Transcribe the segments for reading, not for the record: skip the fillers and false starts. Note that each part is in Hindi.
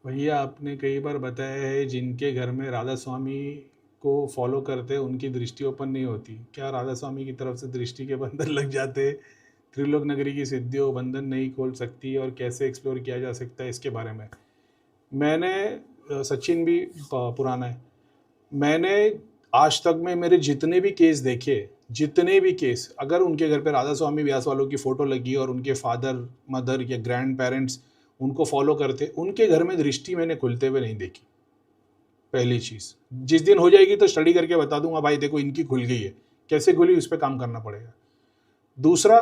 भैया आपने कई बार बताया है जिनके घर में राधा स्वामी को फॉलो करते हैं उनकी दृष्टि ओपन नहीं होती। क्या राधा स्वामी की तरफ से दृष्टि के बंधन लग जाते? त्रिलोक नगरी की सिद्धियों बंधन नहीं खोल सकती और कैसे एक्सप्लोर किया जा सकता है इसके बारे में मैंने सचिन भी पुराना है। मैंने आज तक में मेरे जितने भी केस देखे, जितने भी केस, अगर उनके घर पे राधा स्वामी व्यास वालों की फोटो लगी और उनके फादर मदर या ग्रैंड पेरेंट्स उनको फॉलो करते, उनके घर में दृष्टि मैंने खुलते हुए नहीं देखी। पहली चीज, जिस दिन हो जाएगी तो स्टडी करके बता दूंगा भाई देखो इनकी खुल गई है, कैसे खुली उस पर काम करना पड़ेगा। दूसरा,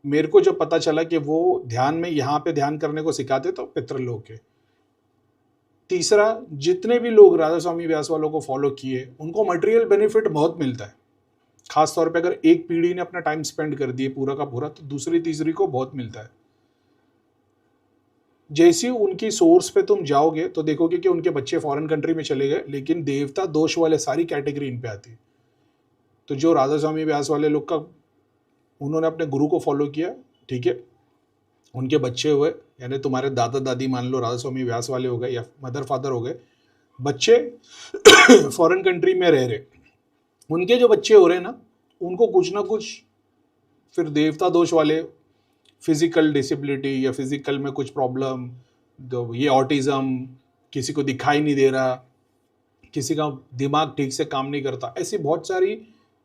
मेरे को जब पता चला कि वो ध्यान में यहाँ पे ध्यान करने को सिखाते तो पितृलोक के। तीसरा, जितने भी लोग राधा स्वामी व्यास वालों को फॉलो किए उनको मटेरियल बेनिफिट बहुत मिलता है। खास तौर पे अगर एक पीढ़ी ने अपना टाइम स्पेंड कर दिए पूरा का पूरा तो दूसरी तीसरी को बहुत मिलता है। जैसे उनकी सोर्स पे तुम जाओगे तो देखोगे कि उनके बच्चे फॉरेन कंट्री में चले गए, लेकिन देवता दोष वाले सारी कैटेगरी इन पे आती है। तो जो राधा स्वामी व्यास वाले लोग का उन्होंने अपने गुरु को फॉलो किया, ठीक है, उनके बच्चे हुए, यानी तुम्हारे दादा दादी मान लो राधा स्वामी व्यास वाले हो गए या मदर फादर हो गए, बच्चे फॉरेन कंट्री में रह रहे, उनके जो बच्चे हो रहे हैं ना, उनको कुछ ना कुछ फिर देवता दोष वाले फिजिकल डिसेबिलिटी या फिजिकल में कुछ प्रॉब्लम, तो ये ऑटिज्म, किसी को दिखाई नहीं दे रहा, किसी का दिमाग ठीक से काम नहीं करता, ऐसी बहुत सारी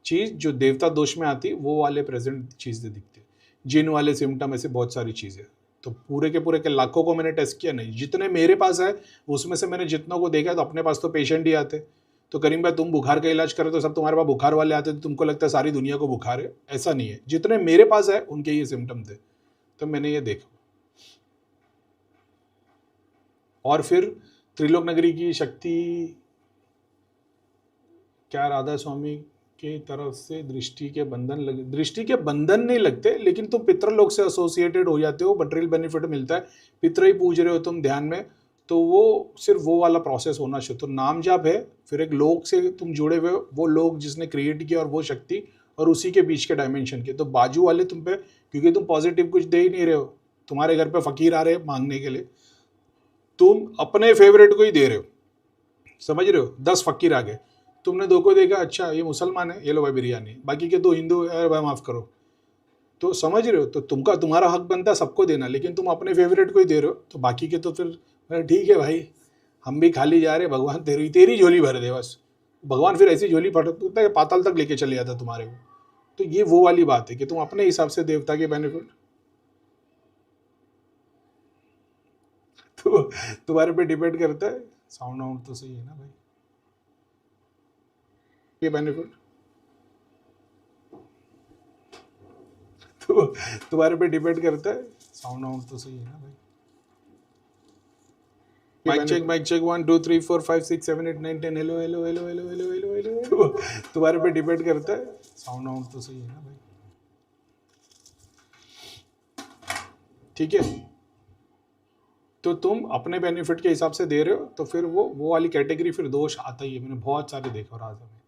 चीज़ जो देवता दोष में आती वो वाले प्रेजेंट चीज़ें दिखती है। जिन वाले सिम्टम, ऐसे बहुत सारी चीज़ें। तो पूरे के लाखों को मैंने टेस्ट किया नहीं, जितने मेरे पास है उसमें से मैंने जितनों को देखा, तो अपने पास तो पेशेंट ही आते। तो करीम भाई तुम बुखार का इलाज करो तो सब तुम्हारे पास बुखार वाले आते, तो तुमको लगता है सारी दुनिया को बुखार है, ऐसा नहीं है। जितने मेरे पास है उनके ये सिम्टम थे, तो मैंने ये देखा। और फिर त्रिलोक नगरी की शक्ति, क्या राधा स्वामी की तरफ से दृष्टि के बंधन लगे? दृष्टि के बंधन नहीं लगते, लेकिन तुम पितृलोक से एसोसिएटेड हो जाते हो, मटेरियल बेनिफिट मिलता है। पितृ ही पूज रहे हो तुम ध्यान में, तो वो सिर्फ वो वाला प्रोसेस होना चाहिए। तो नाम जाप है, फिर एक लोक से तुम जुड़े हुए हो, वो लोक जिसने क्रिएट किया और वो शक्ति, और उसी के बीच के डायमेंशन के। तो बाजू वाले तुम पे, क्योंकि तुम पॉजिटिव कुछ दे ही नहीं रहे हो, तुम्हारे घर पे फकीर आ रहे हैं मांगने के लिए, तुम अपने फेवरेट को ही दे रहे हो, समझ रहे हो? 10 फकीर आ गए, तुमने दो को देखा, अच्छा ये मुसलमान है, ये लो भाई बिरयानी, बाकी के दो हिंदू है, भाई माफ़ करो। तो समझ रहे हो? तो तुम्हारा हक बनता है सबको देना, लेकिन तुम अपने फेवरेट को ही दे रहे हो, तो बाकी के तो फिर ठीक है भाई, हम भी खाली जा रहे, भगवान तेरी तेरी झोली भर दे बस। भगवान फिर ऐसी झोली फटकता है पाताल तक लेके चले जाता तुम्हारे को। तो ये वो वाली बात है कि तुम अपने हिसाब से देवता के बेनिफिट, तो तुम्हारे पे डिपेंड करता है। साउंड आउट तो सही है ना भाई? ये बेनिफिट तो तुम्हारे पे डिपेंड करता है। साउंड आउट तो सही है ना भाई? Mic check 1 2 3 4 5 6 7 8 9 10। Hello hello hello hello hello hello hello hello. तुम्हारे पे डिपेंड करता है। साउंड आउट तो सही है ना भाई? ठीक है, तो तुम अपने बेनिफिट के हिसाब से दे रहे हो, तो फिर वो वाली कैटेगरी फिर दोष आता ही है। मैंने बहुत सारे देखा राजा में,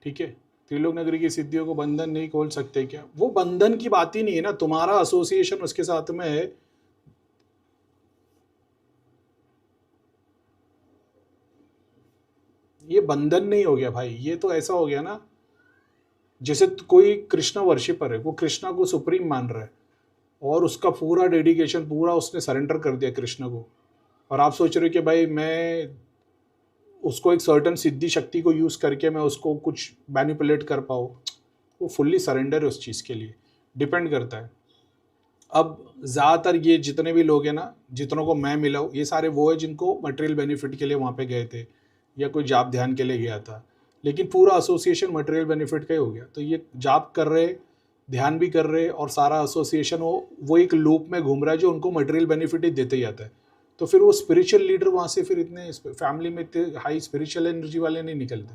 ठीक है। त्रिलोक नगरी की सिद्धियों को बंधन नहीं खोल सकते क्या? वो बंधन की बात ही नहीं है ना, तुम्हारा एसोसिएशन उसके साथ में है। ये बंधन नहीं हो गया भाई, ये तो ऐसा हो गया ना, जैसे कोई कृष्णा वर्शिपर है, वो कृष्णा को सुप्रीम मान रहा है और उसका पूरा डेडिकेशन, पूरा उसने सरेंडर कर दिया कृष्ण को, और आप सोच रहे हो कि भाई मैं उसको एक सर्टन सिद्धि शक्ति को यूज़ करके मैं उसको कुछ मैनिपुलेट कर पाऊँ। वो फुल्ली सरेंडर है उस चीज़ के लिए, डिपेंड करता है। अब ज़्यादातर ये जितने भी लोग हैं ना, जितनों को मैं मिला हूँ, ये सारे वो है जिनको मटेरियल बेनिफिट के लिए वहाँ पे गए थे या कोई जाप ध्यान के लिए गया था, लेकिन पूरा एसोसिएशन मटेरियल बेनिफिट का ही हो गया। तो ये जाप कर रहे, ध्यान भी कर रहे, और सारा एसोसिएशन वो एक लूप में घूम रहा है जो उनको मटेरियल बेनिफिट ही देते ही आता है। तो फिर वो स्पिरिचुअल लीडर वहाँ से फिर इतने फैमिली में इतने हाई स्पिरिचुअल एनर्जी वाले नहीं निकलते।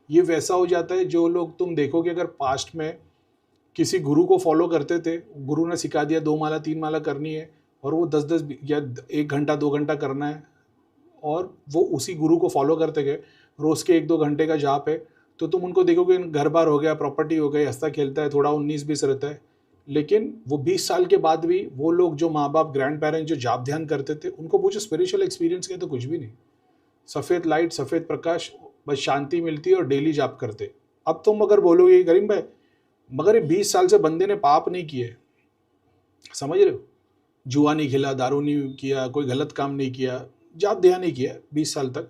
ये वैसा हो जाता है जो लोग तुम देखोगे, अगर पास्ट में किसी गुरु को फॉलो करते थे, गुरु ने सिखा दिया 2 माला 3 माला करनी है, और वो 10-10 या 1 घंटा 2 घंटा करना है, और वो उसी गुरु को फॉलो करते गए, रोज़ के 1-2 घंटे का जाप है, तो तुम उनको देखोगे घर बार हो गया, प्रॉपर्टी हो गई, हंसता खेलता है, थोड़ा 19-20 रहता है, लेकिन वो 20 साल के बाद भी वो लोग जो माँ बाप ग्रैंड पेरेंट्स जो जाप ध्यान करते थे, उनको पूछो स्पिरिचुअल एक्सपीरियंस के तो कुछ भी नहीं। सफ़ेद लाइट, सफ़ेद प्रकाश, बस शांति मिलती है और डेली जाप करते। अब तुम अगर बोलोगे करीम भाई, मगर ये 20 साल से बंदे ने पाप नहीं किए, समझ रहे हो? जुआ नहीं खेला, दारू नहीं किया, कोई गलत काम नहीं किया, जाप ध्यान नहीं किया 20 साल तक,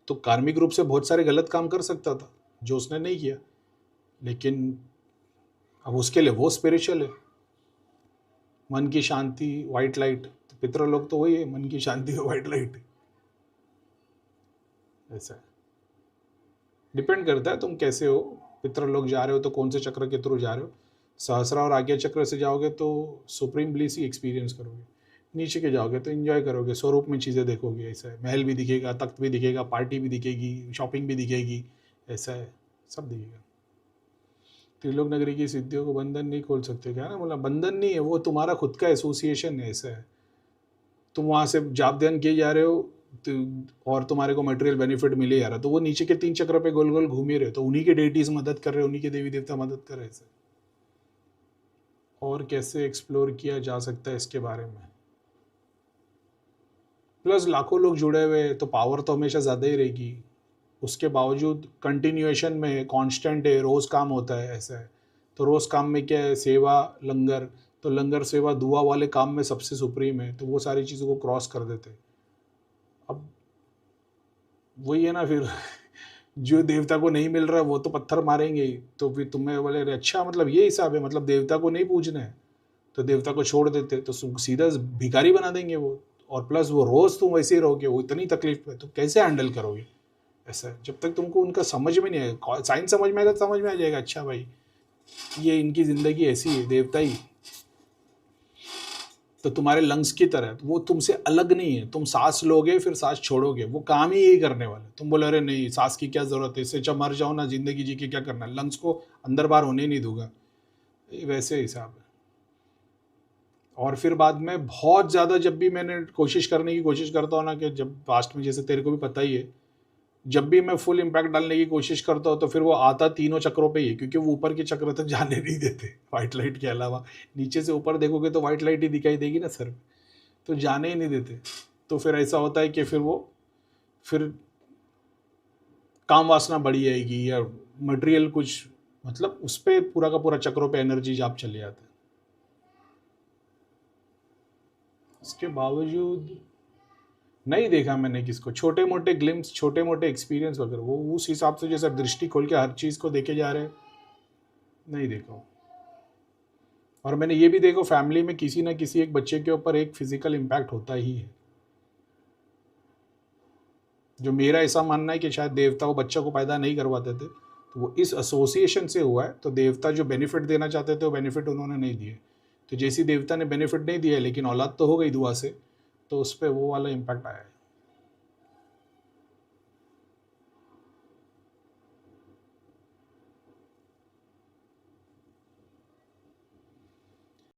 तो कार्मिक रूप से बहुत सारे गलत काम कर सकता था जो उसने नहीं किया। लेकिन अब उसके लिए वो स्पिरिचुअल है। मन की शांति, वाइट लाइट, तो पितृ लोग तो वही है, मन की शांति और वाइट लाइट। ऐसा है, डिपेंड करता है तुम कैसे हो। पितृ लोग जा रहे हो तो कौन से चक्र के थ्रू जा रहे हो। सहस्रा और आज्ञा चक्र से जाओगे तो सुप्रीम ब्लिस ही एक्सपीरियंस करोगे। नीचे के जाओगे तो एंजॉय करोगे, स्वरूप में चीज़ें देखोगे। ऐसा है, महल भी दिखेगा, तख्त भी दिखेगा, पार्टी भी दिखेगी, शॉपिंग भी दिखेगी। ऐसा है, सब दिखेगा। त्रिलोक नगरी की सिद्धियों को बंधन नहीं खोल सकते, क्या ना बोला, बंधन नहीं है, वो तुम्हारा खुद का एसोसिएशन है। ऐसा है, तुम वहाँ से जाप ध्यान किए जा रहे हो और तुम्हारे को मटेरियल बेनिफिट मिले जा रहा, तो वो नीचे के 3 चक्र पे गोल गोल घूम ही रहे, तो उन्हीं के डेटीज मदद कर रहे, उन्हीं के देवी देवता मदद कर रहे। ऐसे और कैसे एक्सप्लोर किया जा सकता है इसके बारे में। प्लस लाखों लोग जुड़े हुए हैं तो पावर तो हमेशा ज़्यादा ही रहेगी। उसके बावजूद कंटिन्यूएशन में कांस्टेंट है, रोज़ काम होता है। ऐसा है, तो रोज़ काम में क्या है, सेवा, लंगर, तो लंगर सेवा दुआ वाले काम में सबसे सुप्रीम है, तो वो सारी चीज़ों को क्रॉस कर देते। अब वही है ना फिर जो देवता को नहीं मिल रहा है वो तो पत्थर मारेंगे ही, तो फिर तुम्हें बोले अरे अच्छा, मतलब ये हिसाब है, मतलब देवता को नहीं पूजना है तो देवता को छोड़ देते, तो सीधा भिखारी बना देंगे वो। और प्लस वो रोज़ तुम वैसे ही रहोगे, वो इतनी तकलीफ में, तो कैसे हैंडल करोगे। ऐसा है, जब तक तुमको उनका समझ में नहीं आएगा, साइंस समझ में आएगा तो समझ में आ जाएगा, अच्छा भाई ये इनकी ज़िंदगी ऐसी है, देवता ही तो तुम्हारे लंग्स की तरह, वो तुमसे अलग नहीं है। तुम सांस लोगे फिर सांस छोड़ोगे, वो काम ही यही करने वाले। तुम बोले अरे नहीं सांस की क्या ज़रूरत है, इससे जब मर जाओ ना, ज़िंदगी जी के क्या करना है, लंग्स को अंदर बाहर होने नहीं दूंगा, वैसे हिसाब है। और फिर बाद में बहुत ज़्यादा जब भी मैंने कोशिश करने की कोशिश करता हूँ ना, कि जब पास्ट में, जैसे तेरे को भी पता ही है, जब भी मैं फुल इम्पैक्ट डालने की कोशिश करता हूँ तो फिर वो आता तीनों चक्रों पे ही है, क्योंकि वो ऊपर के चक्र तक जाने नहीं देते वाइट लाइट के अलावा। नीचे से ऊपर देखोगे तो वाइट लाइट ही दिखाई देगी ना सर, तो जाने ही नहीं देते। तो फिर ऐसा होता है कि फिर काम वासना बढ़ी जाएगी, या मटेरियल कुछ, मतलब उस पर पूरा का पूरा चक्रों पे एनर्जी जाप चले जाता है। इसके बावजूद नहीं देखा मैंने किसको, छोटे मोटे ग्लिम्स, छोटे मोटे एक्सपीरियंस वगैरह, वो उस हिसाब से जैसे दृष्टि खोल के हर चीज़ को देखे जा रहे, नहीं देखा। और मैंने ये भी देखो, फैमिली में किसी ना किसी एक बच्चे के ऊपर एक फिजिकल इम्पैक्ट होता ही है। जो मेरा ऐसा मानना है कि शायद देवता वो बच्चा को पैदा नहीं करवाते थे, तो वो इस एसोसिएशन से हुआ है। तो देवता जो बेनिफिट देना चाहते थे वो बेनिफिट उन्होंने नहीं दिए, तो जैसी देवता ने बेनिफिट नहीं दिया लेकिन औलाद तो हो गई दुआ से, तो उस पर वो वाला इम्पैक्ट आया है।